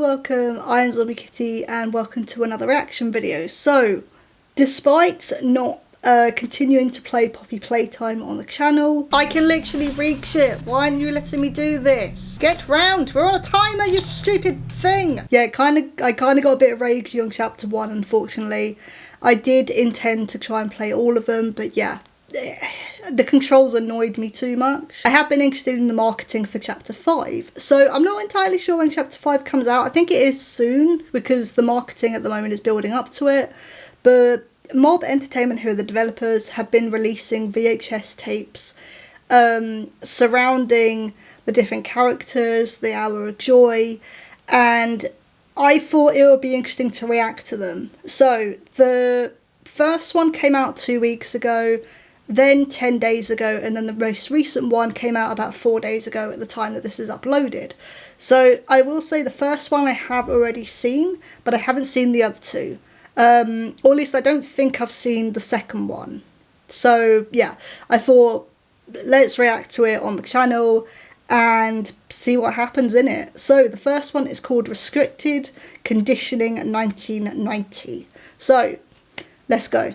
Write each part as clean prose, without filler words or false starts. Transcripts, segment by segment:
welcome, I'm Zombie Kitty and welcome to another reaction video. So, despite not continuing to play Poppy Playtime on the channel, I can literally read shit. Why aren't you letting me do this? Get round, we're on a timer, you stupid thing! Yeah, I kind of got a bit of rage on chapter 1, unfortunately. I did intend to try and play all of them, but yeah. The controls annoyed me too much. I have been interested in the marketing for chapter 5, so I'm not entirely sure when chapter 5 comes out. I think it is soon because the marketing at the moment is building up to it, but Mob Entertainment, who are the developers, have been releasing VHS tapes surrounding the different characters, the Hour of Joy, and I thought it would be interesting to react to them. So the first one came out 2 weeks ago, then 10 days ago, and then the most recent one came out about 4 days ago at the time that this is uploaded. So I will say the first one I have already seen, but I haven't seen the other two. Or at least I don't think I've seen the second one. So yeah, I thought let's react to it on the channel and see what happens in it. So the first one is called Restricted Conditioning 1990. So let's go.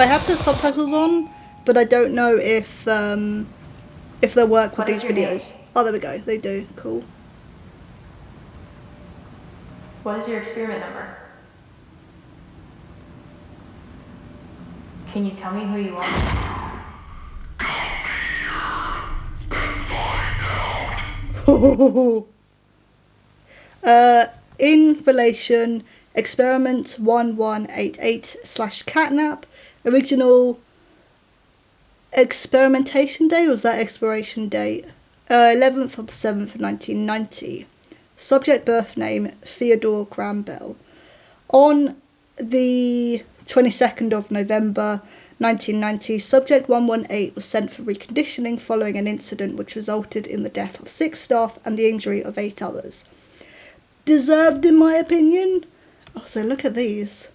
I have the subtitles on, but I don't know if they'll work with these videos. Oh, there we go. They do. Cool. What is your experiment number? Can you tell me who you are? In relation, experiment 1188/catnap, original experimentation date, was that expiration date? 11th of the 7th, 1990. Subject birth name, Theodore Graham Bell. On the 22nd of November 1990, subject 118 was sent for reconditioning following an incident which resulted in the death of 6 staff and the injury of 8 others. Deserved, in my opinion. Oh, so look at these.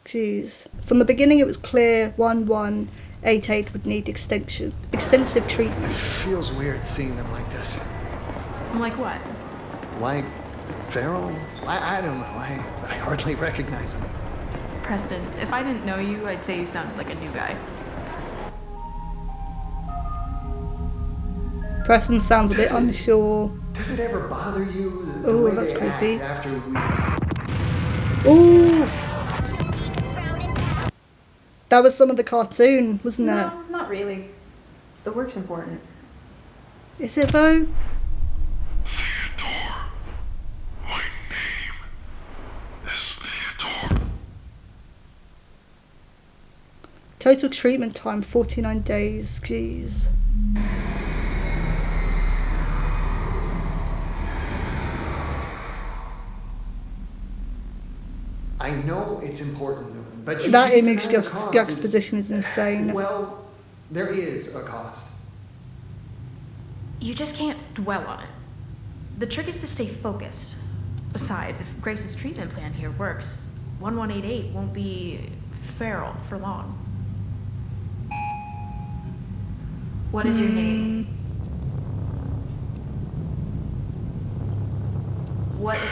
Jeez. From the beginning it was clear 1188 would need extensive treatment. It feels weird seeing them like this. Like what? Like feral? I don't know. I hardly recognize them. Preston, if I didn't know you, I'd say you sounded like a new guy. Preston sounds a bit unsure. Does it ever bother you? Oh, that's creepy. After we... Ooh! That was some of the cartoon, wasn't it? No, not really. The work's important. Is it though? Theodore. My name is Theodore. Total treatment time 49 days. Jeez. I know it's important, but that image juxtaposition is insane. Well, there is a cost. You just can't dwell on it. The trick is to stay focused. Besides, if Grace's treatment plan here works, 1188 won't be feral for long. What is your name? What is...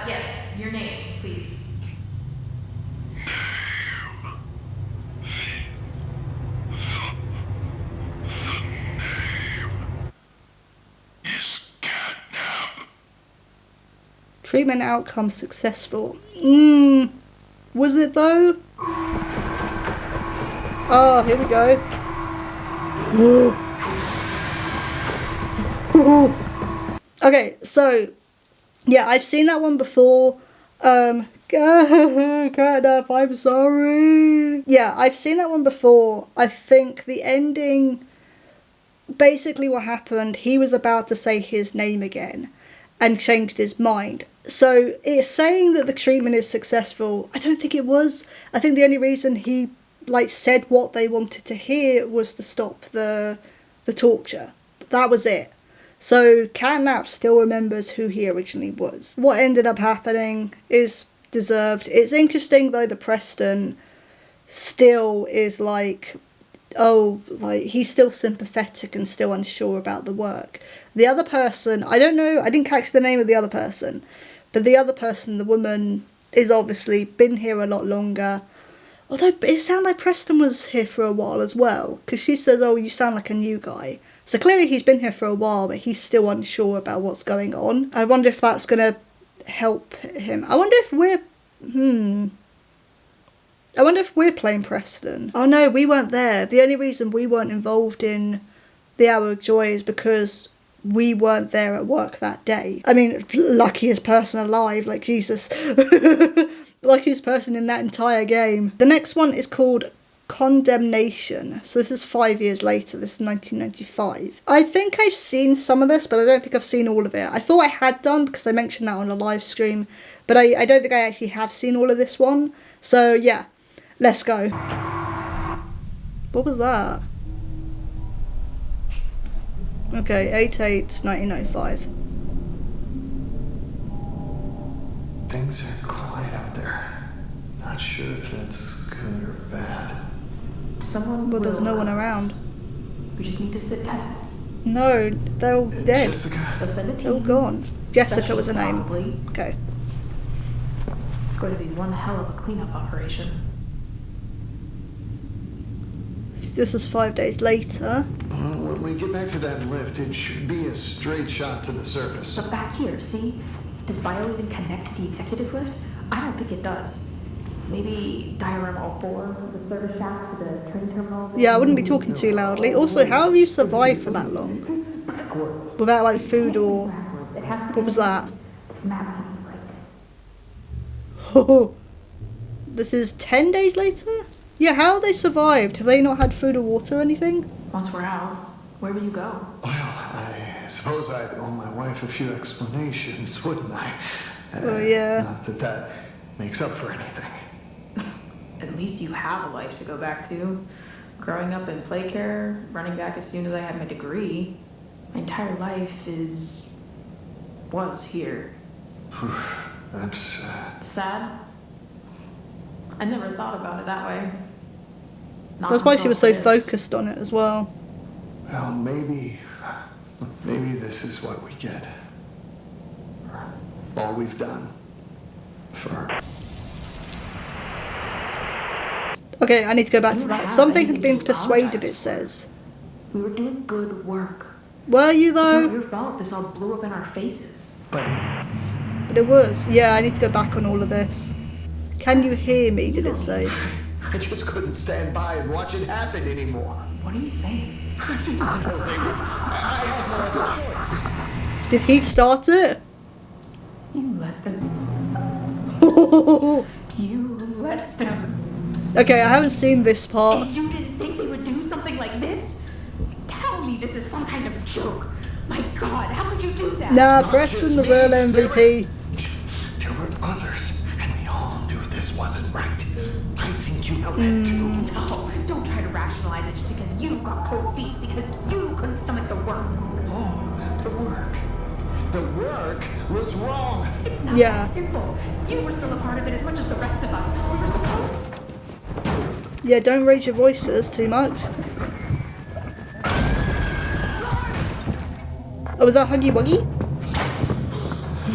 yes, your name, please. Is catnap. Treatment outcome successful. Was it though? Oh, here we go. Okay, so yeah, I've seen that one before. Catnap, I'm sorry. Yeah, I've seen that one before. I think the ending, basically what happened, he was about to say his name again and changed his mind. So it's saying that the treatment is successful. I don't think it was. I think the only reason he said what they wanted to hear was to stop the torture. That was it. So Catnap still remembers who he originally was. What ended up happening is deserved. It's interesting though, the Preston still is like oh, like, he's still sympathetic and still unsure about the work. The other person, I don't know, I didn't catch the name of the other person, but the other person, the woman, is obviously been here a lot longer. Although it sounded like Preston was here for a while as well, because she says, oh, you sound like a new guy. So clearly he's been here for a while, but he's still unsure about what's going on. I wonder if that's going to help him. I wonder if we're playing Preston. Oh no, we weren't there. The only reason we weren't involved in the Hour of Joy is because we weren't there at work that day. I mean, luckiest person alive, like Jesus. Luckiest person in that entire game. The next one is called Condemnation. So this is 5 years later. This is 1995. I think I've seen some of this, but I don't think I've seen all of it. I thought I had done because I mentioned that on a live stream, but I don't think I actually have seen all of this one. So yeah, let's go. What was that? Okay, 8/8/1995. Things are quiet out there. Not sure if that's good or bad. Someone Well, there's no one around. We just need to sit tight. No, they're all dead. Jessica. They'll send a team. They're all gone. Jessica was her name. Probably. Okay. It's going to be one hell of a cleanup operation. This is 5 days later. Well, when we get back to that lift, it should be a straight shot to the surface. But back here, see? Does Bio even connect to the executive lift? I don't think it does. Maybe diagram all four, the service shaft to the train terminal. Yeah, I wouldn't be talking too loudly. Also, how have you survived for that long? Without, like, food or... What was that? Oh, this is 10 days later? Yeah, how have they survived? Have they not had food or water or anything? Once we're out, where will you go? Well, I suppose I'd owe my wife a few explanations, wouldn't I? Oh, yeah. Not that that makes up for anything. At least you have a life to go back to. Growing up in play care, running back as soon as I had my degree. My entire life was here. That's, Sad? I never thought about it that way. Not That's why she until was so this. focused on it as well. well, maybe this is what we get. All we've done for... Okay, I need to go back You to that. have Something had anything been to persuaded, apologize it says. We were doing good work. Were you It's not though? your fault this all blew up in our faces. But But it was. Yeah, I need to go back on all of this. Can you hear me, did it say? I just couldn't stand by and watch it happen anymore. What are you saying? I had no other choice. Did he start it? You let them. You let them. Okay, I haven't seen this part. And you didn't think we would do something like this? Tell me this is some kind of joke. My God, how could you do that? Nah, Not Preston just the me. real MVP. There were others, and we all knew this wasn't right. I think you know that too. No, don't try to rationalize it just because you got cold feet, because you couldn't stomach the work. Oh, the work. The work was wrong. It's not Yeah. that simple. You were still a part of it as much as the rest of us. We were supposed. Yeah, don't raise your voices too much. Oh, was that Huggy Wuggy?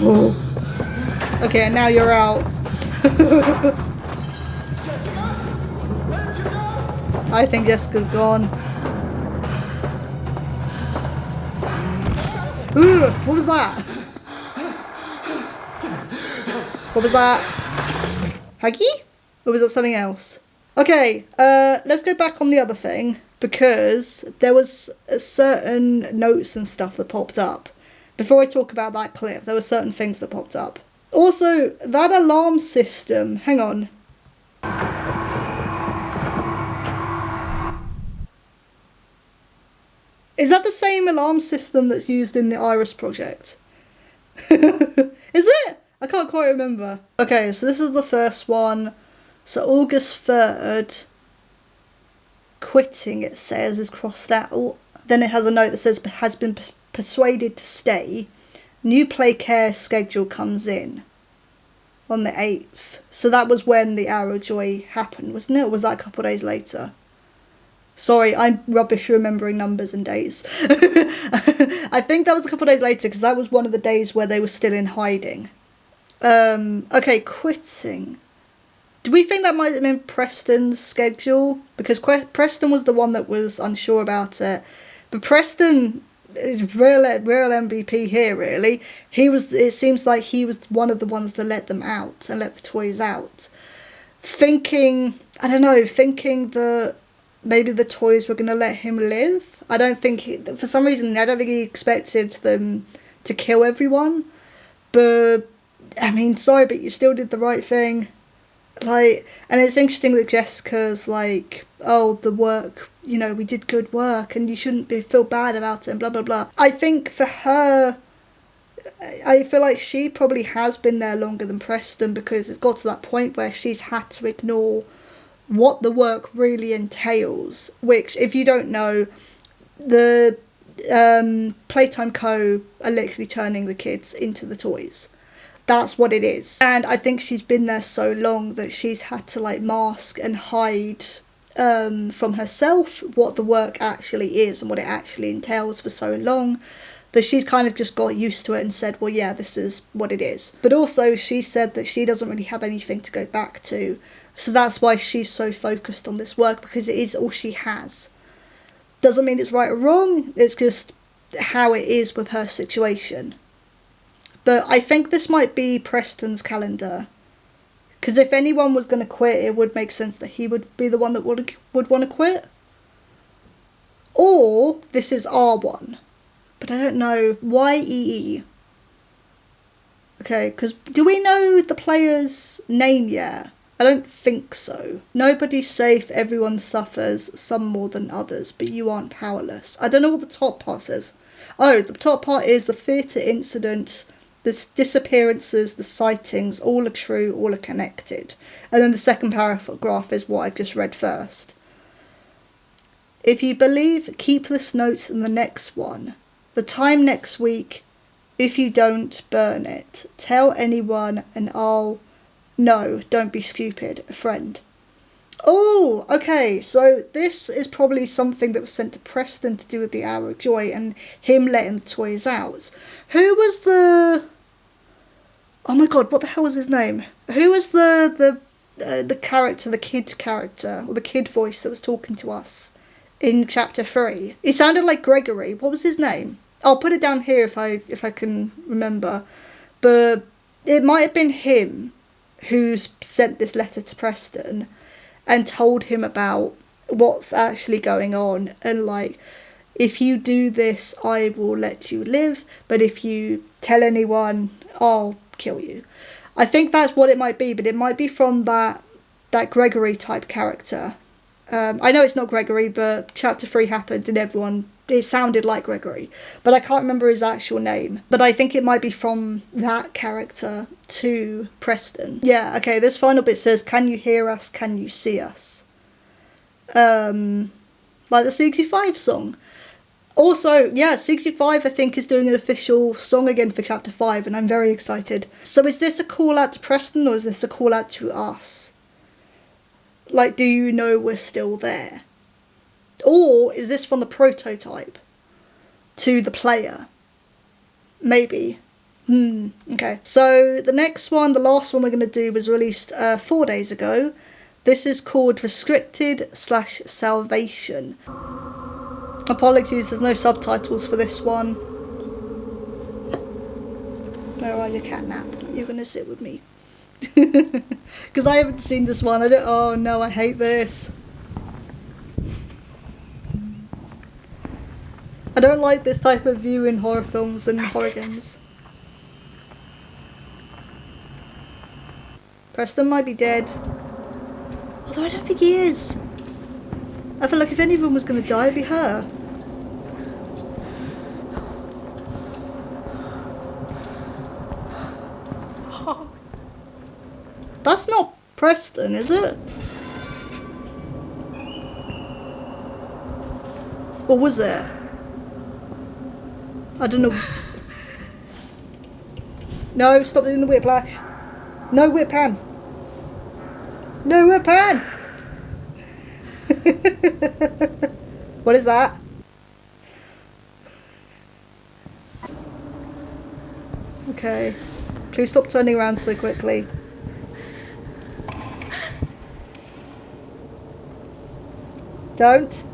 Oh. Okay, and now you're out. I think Jessica's gone. Ooh, what was that? What was that? Huggy? Or was that something else? Okay, let's go back on the other thing, because there was certain notes and stuff that popped up. Before I talk about that clip, there were certain things that popped up. Also, that alarm system, hang on. Is that the same alarm system that's used in the Iris project? Is it? I can't quite remember. Okay, so this is the first one. So August 3rd, quitting, it says, is crossed out. Then it has a note that says has been persuaded to stay. New play care schedule comes in on the 8th. So that was when the Hour of Joy happened, wasn't it? Or was that a couple of days later? Sorry, I'm rubbish remembering numbers and days. I think that was a couple of days later because that was one of the days where they were still in hiding. Okay, quitting. Do we think that might have been Preston's schedule? Because Preston was the one that was unsure about it. But Preston is real MVP here, really. It seems like he was one of the ones that let them out and let the toys out. Thinking that maybe the toys were going to let him live. For some reason, I don't think he expected them to kill everyone. But, I mean, sorry, but you still did the right thing. Like, and it's interesting that Jessica's like, oh, the work, you know, we did good work and you shouldn't feel bad about it and blah, blah, blah. I think for her, I feel like she probably has been there longer than Preston because it's got to that point where she's had to ignore what the work really entails, which, if you don't know, the Playtime Co. are literally turning the kids into the toys. That's what it is. And I think she's been there so long that she's had to like mask and hide from herself what the work actually is and what it actually entails for so long that she's kind of just got used to it and said, well, yeah, this is what it is. But also she said that she doesn't really have anything to go back to. So that's why she's so focused on this work, because it is all she has. Doesn't mean it's right or wrong, it's just how it is with her situation. But I think this might be Preston's calendar. Because if anyone was going to quit, it would make sense that he would be the one that would want to quit. Or this is R1. But I don't know. Why EE? Okay, because do we know the player's name yet? I don't think so. Nobody's safe, everyone suffers, some more than others, but you aren't powerless. I don't know what the top part says. Oh, the top part is the theatre incident. The disappearances, the sightings, all are true, all are connected. And then the second paragraph is what I've just read first. If you believe, keep this note in the next one. The time next week. If you don't, burn it. Tell anyone and I'll... No, don't be stupid. A friend. Oh, okay, so this is probably something that was sent to Preston to do with the Hour of Joy and him letting the toys out. Who was the... Oh my god, what the hell was his name? Who was the character, the kid character, or the kid voice that was talking to us in chapter 3? He sounded like Gregory. What was his name? I'll put it down here if I can remember. But it might have been him who's sent this letter to Preston and told him about what's actually going on and like, if you do this, I will let you live, but if you tell anyone, I'll kill you. I think that's what it might be, but it might be from that Gregory type character. I know it's not Gregory, but chapter 3 happened and it sounded like Gregory, but I can't remember his actual name. But I think it might be from that character to Preston. Yeah, okay, this final bit says, can you hear us, can you see us? Like the 65 song. Also, yeah, 65 I think is doing an official song again for chapter 5 and I'm very excited. So is this a call out to Preston or is this a call out to us? Like, do you know we're still there? Or is this from the prototype to the player? Maybe. Okay. So the next one, the last one we're going to do was released 4 days ago. This is called Restricted/Salvation. Apologies, there's no subtitles for this one. Where are you, Catnap? You're going to sit with me. Because I haven't seen this one. Oh no, I hate this. I don't like this type of view in horror films and horror games. Preston might be dead. Although I don't think he is. I feel like if anyone was going to die, it'd be her. That's not Preston, is it? Or was it? I don't know. No, stop doing the whiplash. No whip pan. No whip pan. What is that? Okay. Please stop turning around so quickly. Don't.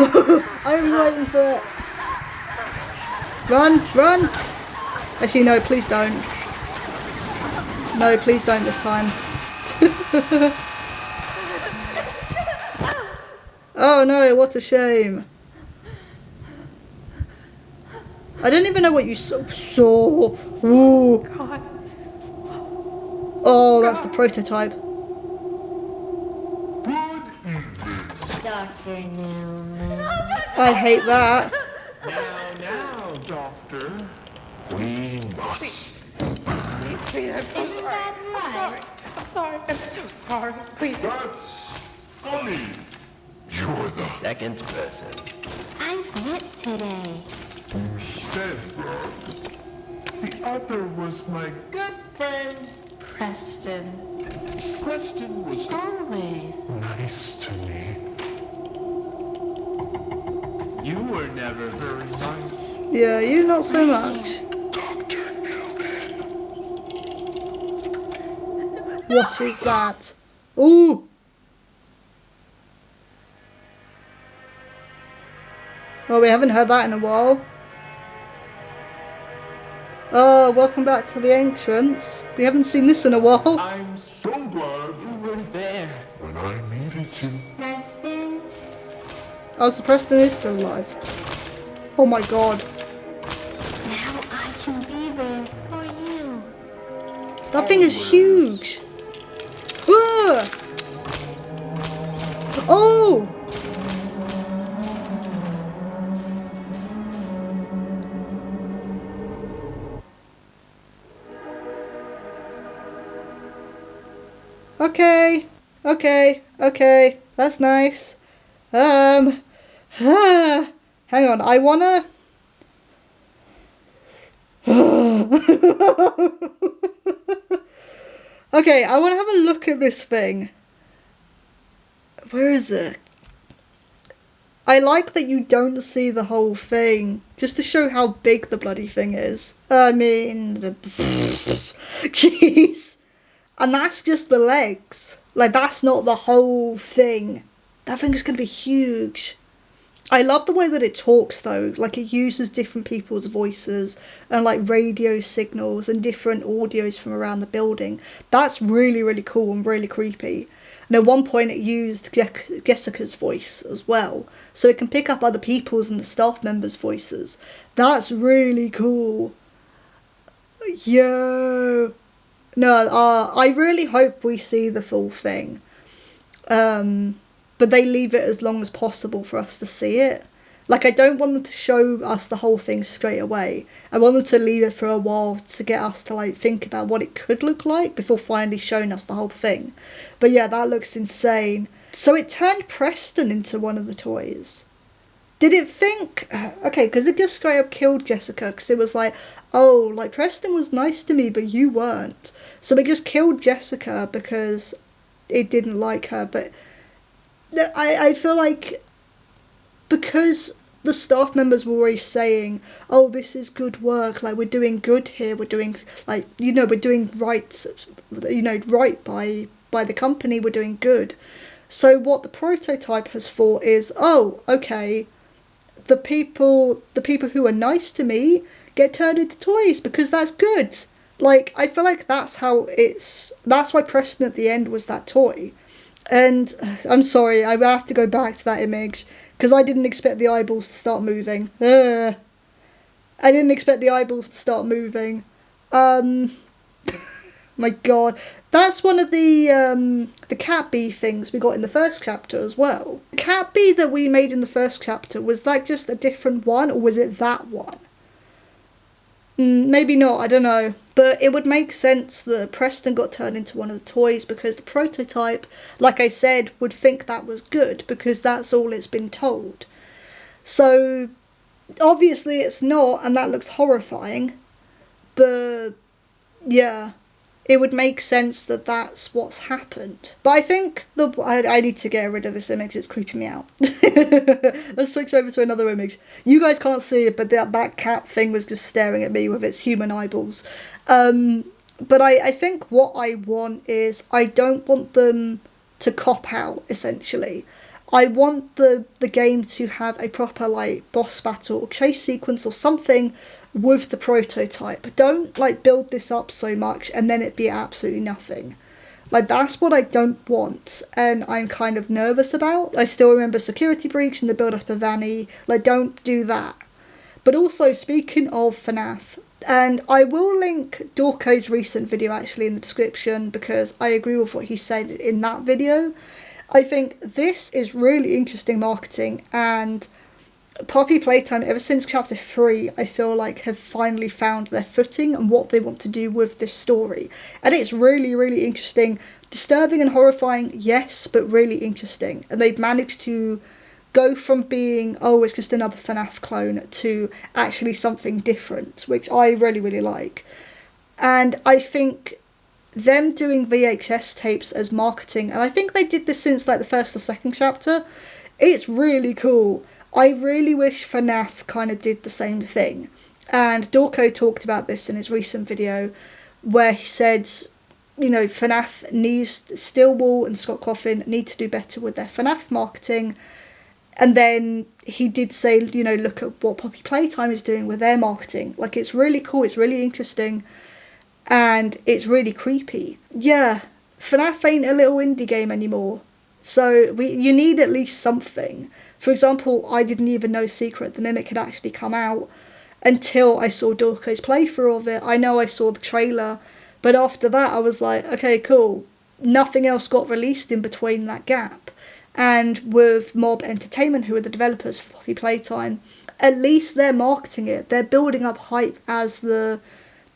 I was waiting for it. Run, run. Actually, no, please don't. No, please don't this time. Oh no, what a shame. I don't even know what you saw. Ooh. God. Oh, that's the prototype. Dr. Newman. I hate that. Now, Doctor. We must. Please, I'm so Isn't sorry. that right? I'm sorry. I'm so sorry. Please. That's funny. You're the Second person. I fit today. said that. The other was my Good friend, Preston. Preston was Always. nice to me. You were never very nice. Yeah, you not so much. Dr. Newman. What is that? Ooh. Well, we haven't heard that in a while. Oh, welcome back to the entrance. We haven't seen this in a while. I'm so glad you were there when I needed you. Preston, Oh, so Preston is still alive. Oh my god. now I can be there for you. That thing is huge. Ah! Oh! Okay. Okay. Okay. That's nice. Hang on. I wanna... Okay, I want to have a look at this thing. Where is it? I like that you don't see the whole thing, just to show how big the bloody thing is. I mean, jeez. And that's just the legs. Like, that's not the whole thing. That thing is going to be huge. I love the way that it talks though, like it uses different people's voices and like radio signals and different audios from around the building. That's really, really cool and really creepy. And at one point it used Jessica's voice as well, so it can pick up other people's and the staff members' voices. That's really cool. Yo. No, I really hope we see the full thing. But they leave it as long as possible for us to see it. Like, I don't want them to show us the whole thing straight away. I want them to leave it for a while to get us to, like, think about what it could look like before finally showing us the whole thing. But yeah, that looks insane. So it turned Preston into one of the toys. Did it think... Okay, because it just straight up killed Jessica, because it was like, oh, like, Preston was nice to me, but you weren't. So it just killed Jessica because it didn't like her, but... I feel like because the staff members were always saying, oh, this is good work, like, we're doing good here, we're doing, like, you know, we're doing right, you know, right by the company, we're doing good. So what the prototype has thought is, oh, okay, the people who are nice to me get turned into toys because that's good. Like, I feel like that's why Preston at the end was that toy. And I'm sorry, I have to go back to that image because I didn't expect the eyeballs to start moving. I didn't expect the eyeballs to start moving. My god. That's one of the cat bee things we got in the first chapter as well. The cat bee that we made in the first chapter, was that just a different one or was it that one? Maybe not, I don't know. But it would make sense that Preston got turned into one of the toys because the prototype, like I said, would think that was good because that's all it's been told. So, obviously it's not, and that looks horrifying. But, yeah, it would make sense that that's what's happened. But I think I need to get rid of this image, it's creeping me out. Let's switch over to another image. You guys can't see it, but that cat thing was just staring at me with its human eyeballs. But I think what I want is, I don't want them to cop out, essentially. I want the game to have a proper, like, boss battle or chase sequence or something with the prototype. Don't, like, build this up so much and then it be absolutely nothing. Like, that's what I don't want, and I'm kind of nervous about. I still remember Security Breach and the build-up of Annie. Like, don't do that. But also, speaking of FNAF, and I will link Dorko's recent video actually in the description, because I agree with what he said in that video. I think this is really interesting marketing, and PoppyPlaytime, ever since chapter 3, I feel like have finally found their footing and what they want to do with this story. And it's really, really interesting. Disturbing and horrifying, yes, but really interesting. And they've managed to go from being, oh, it's just another FNAF clone, to actually something different, which I really, really like. And I think them doing VHS tapes as marketing, and I think they did this since like the first or second chapter, it's really cool. I really wish FNAF kind of did the same thing. And Dorko talked about this in his recent video, where he said, you know, FNAF needs, Stillwall and Scott Coffin need to do better with their FNAF marketing. And then he did say, you know, look at what PoppyPlaytime is doing with their marketing. Like, it's really cool, it's really interesting, and it's really creepy. Yeah, FNAF ain't a little indie game anymore. So you need at least something. For example, I didn't even know Secret the Mimic had actually come out until I saw Dorko's playthrough of it. I know I saw the trailer, but after that I was like, okay, cool. Nothing else got released in between that gap. And with Mob Entertainment, who are the developers for PoppyPlaytime, at least they're marketing it. They're building up hype as the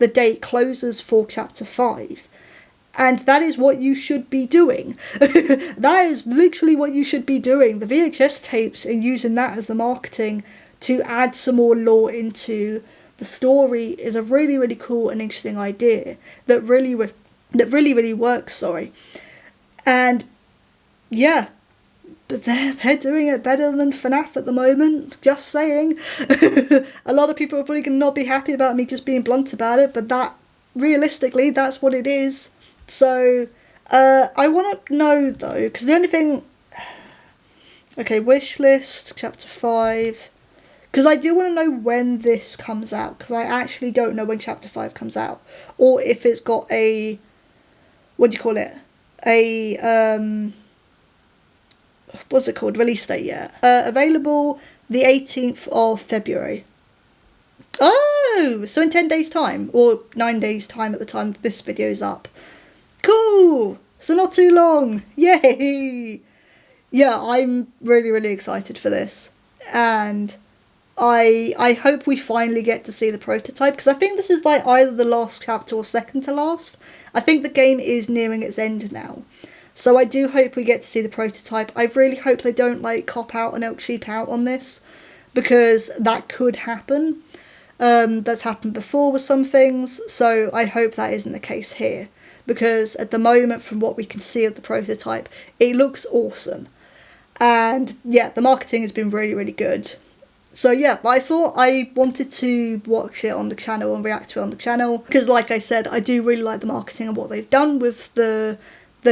date closes for Chapter 5. And that is what you should be doing. That is literally what you should be doing. The VHS tapes, and using that as the marketing to add some more lore into the story, is a really, really cool and interesting idea that really works. And yeah, but they're doing it better than FNAF at the moment, just saying. A lot of people are probably going to not be happy about me just being blunt about it, but that, realistically, that's what it is. So, I want to know, though, because the only thing... Okay, wishlist, chapter 5... Because I do want to know when this comes out, because I actually don't know when chapter 5 comes out. Or if it's got a... What do you call it? What's it called? Release date yet. Available the 18th of February. Oh! So in 10 days' time. Or 9 days' time at the time this video's up. Cool! So not too long. Yay! Yeah, I'm really, really excited for this. And I hope we finally get to see the prototype, because I think this is like either the last chapter or second to last. I think the game is nearing its end now. So I do hope we get to see the prototype. I really hope they don't like cop out and cheap out on this, because that could happen. That's happened before with some things, so I hope that isn't the case here. Because at the moment, from what we can see of the prototype, it looks awesome. And yeah, the marketing has been really, really good. So yeah, I thought I wanted to watch it on the channel and react to it on the channel, because like I said, I do really like the marketing and what they've done with the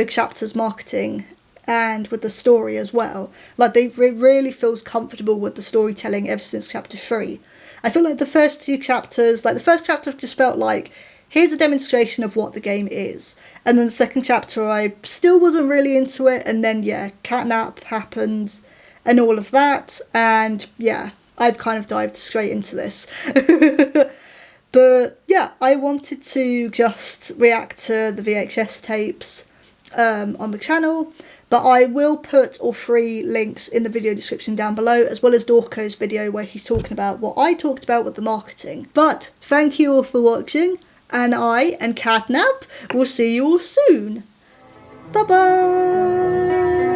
chapter's marketing and with the story as well. Like, it really feels comfortable with the storytelling ever since chapter 3. I feel like the first two chapters, like the first chapter just felt like, here's a demonstration of what the game is. And then the second chapter, I still wasn't really into it. And then, yeah, catnap happened and all of that. And yeah, I've kind of dived straight into this. But yeah, I wanted to just react to the VHS tapes on the channel. But I will put all 3 links in the video description down below, as well as Dorko's video where he's talking about what I talked about with the marketing. But thank you all for watching. And I and Catnap will see you all soon. Bye bye!